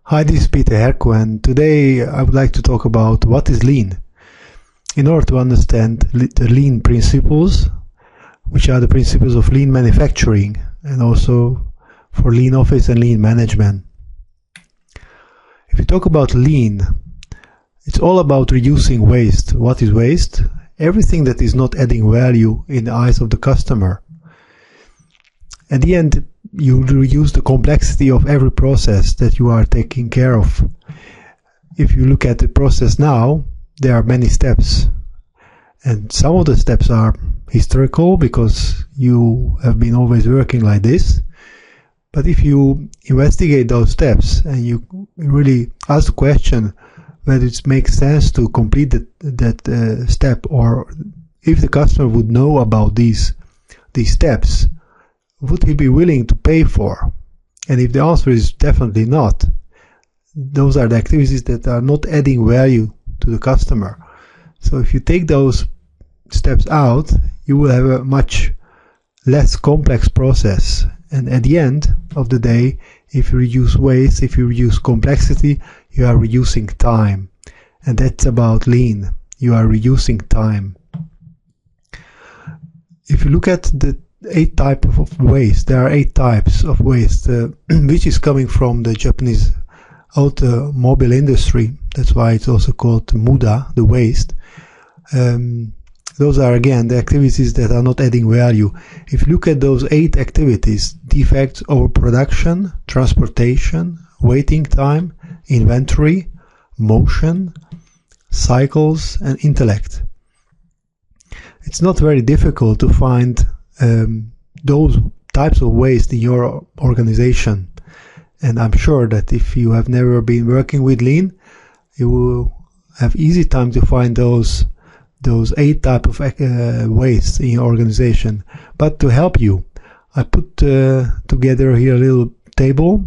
Hi, this is Peter Herku, and today I would like to talk about what is lean. In order to understand the lean principles, which are the principles of lean manufacturing, and also for lean office and lean management. If you talk about lean, it's all about reducing waste. What is waste? Everything that is not adding value in the eyes of the customer. At the end, you reduce the complexity of every process that you are taking care of. If you look at the process now, there are many steps, and some of the steps are historical because you have been always working like this. But if you investigate those steps and you really ask the question whether it makes sense to complete that step, or if the customer would know about these steps, would he be willing to pay for? And if the answer is definitely not, those are the activities that are not adding value to the customer. So if you take those steps out, you will have a much less complex process. And at the end of the day, if you reduce waste, if you reduce complexity, you are reducing time. And that's about lean. You are reducing time. If you look at the 8 types of waste, there are 8 types of waste, which is coming from the Japanese automobile industry. That's why it's also called muda, the waste. Those are again the activities that are not adding value. If you look at those 8 activities: defects, overproduction, transportation, waiting time, inventory, motion, cycles, and intellect. It's not very difficult to find those types of waste in your organization, and I'm sure that if you have never been working with lean, you will have easy time to find those 8 types of waste in your organization. But to help you, I put together here a little table.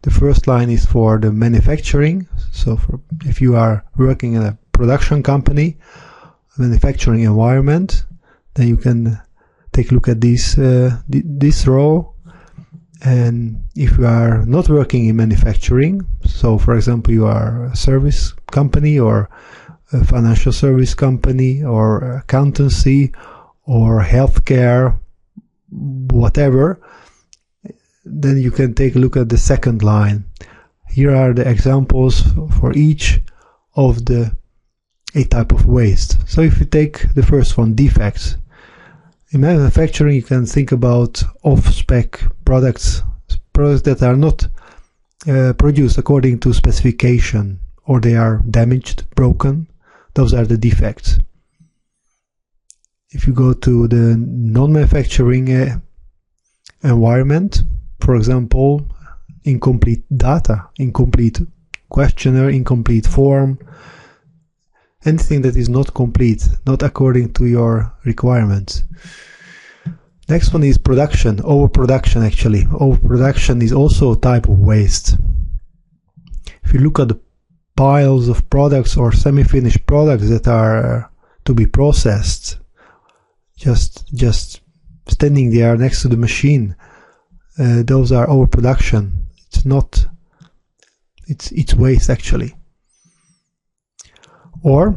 The first line is for the manufacturing. So if you are working in a production company, manufacturing environment, then you can take a look at this row. And if you are not working in manufacturing, so for example you are a service company or a financial service company or accountancy or healthcare, whatever, then you can take a look at the second line. Here are the examples for each of the 8 types of waste. So if you take the first one, defects. In manufacturing, you can think about off-spec products that are not produced according to specification, or they are damaged, broken. Those are the defects. If you go to the non-manufacturing environment, for example, incomplete data, incomplete questionnaire, incomplete form, anything that is not complete, not according to your requirements. Next one is production, overproduction actually. Overproduction is also a type of waste. If you look at the piles of products or semi-finished products that are to be processed, just standing there next to the machine, those are overproduction. It's waste actually. Or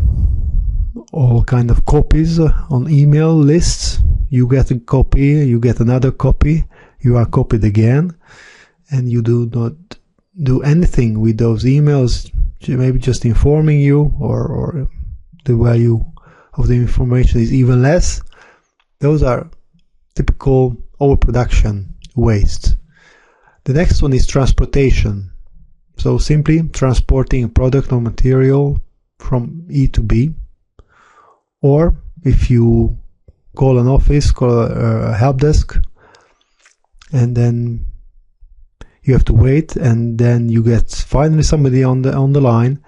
all kind of copies on email lists. You get a copy, you get another copy, you are copied again, and you do not do anything with those emails, maybe just informing you, or the value of the information is even less. Those are typical overproduction waste. The next one is transportation. So simply transporting a product or material from E to B. Or if you call an office, call a help desk, and then you have to wait, and then you get finally somebody on the line,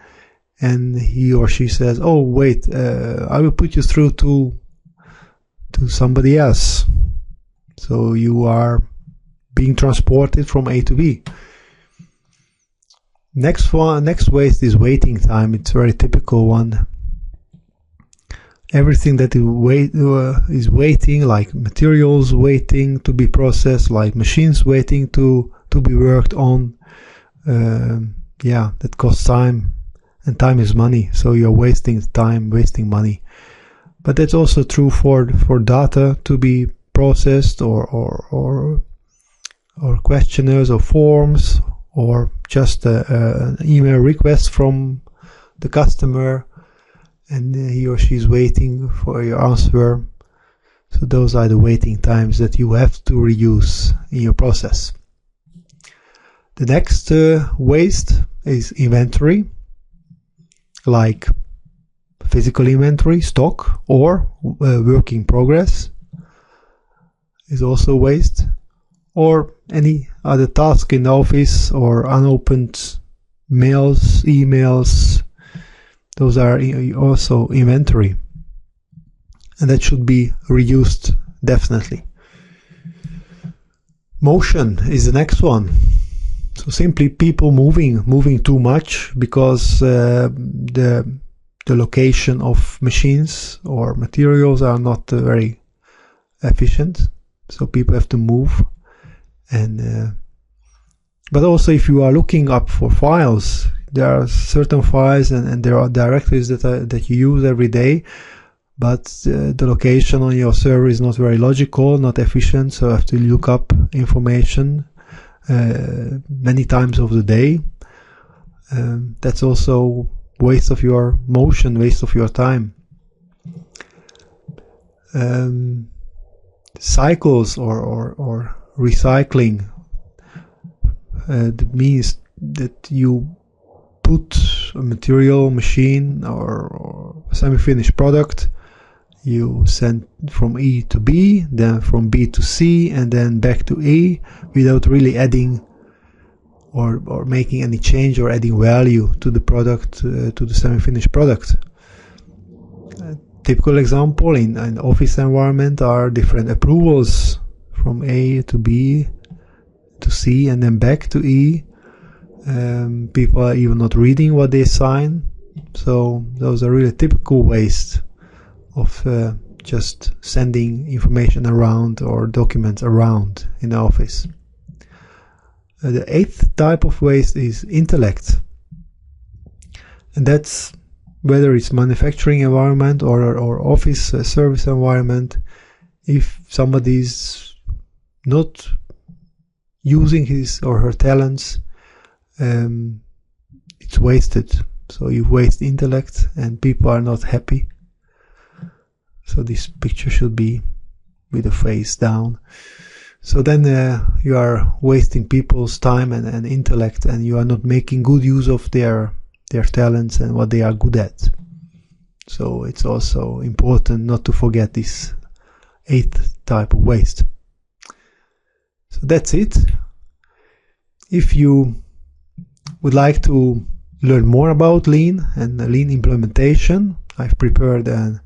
and he or she says, "Oh, wait, I will put you through to somebody else." So you are being transported from A to B. Next waste is waiting time. It's a very typical one. Everything that is waiting, like materials waiting to be processed, like machines waiting to be worked on, yeah, that costs time, and time is money. So you're wasting time, wasting money. But that's also true for data to be processed, or questionnaires or forms, or just an email request from the customer, and he or she is waiting for your answer. So those are the waiting times that you have to reduce in your process. The next waste is inventory, like physical inventory, stock, or work in progress is also waste, or any other task in the office, or unopened mails, emails. Those are also inventory, and that should be reduced definitely. Motion is the next one. So simply people moving too much, because the location of machines or materials are not very efficient. So people have to move, and but also if you are looking up for files, there are certain files and there are directories that you use every day, but the location on your server is not very logical, not efficient. So you have to look up information many times of the day. That's also waste of your motion, waste of your time. Cycles or recycling, that means that you put a material, machine, or semi-finished product, you send from E to B, then from B to C, and then back to E, without really adding or making any change or adding value to the product, to the semi-finished product. Typical example in an office environment are different approvals from A to B to C and then back to E. People are even not reading what they sign. So those are really typical waste of just sending information around or documents around in the office. The eighth type of waste is intellect, and that's whether it's manufacturing environment or office service environment. If somebody's not using his or her talents, it's wasted. So you waste intellect and people are not happy. So this picture should be with the face down. So then you are wasting people's time and intellect, and you are not making good use of their talents and what they are good at. So it's also important not to forget this eighth type of waste. So that's it. If you would like to learn more about Lean and Lean implementation, I've prepared a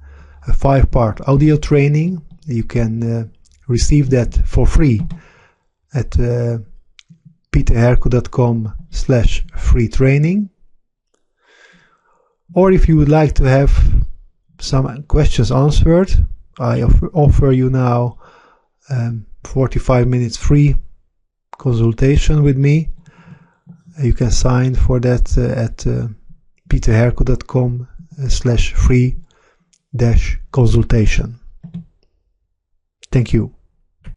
5-part audio training. You can receive that for free at peterherku.com/free training. Or if you would like to have some questions answered, I offer you now 45 minutes free consultation with me. You can sign for that at peterherku.com/free-consultation. Thank you.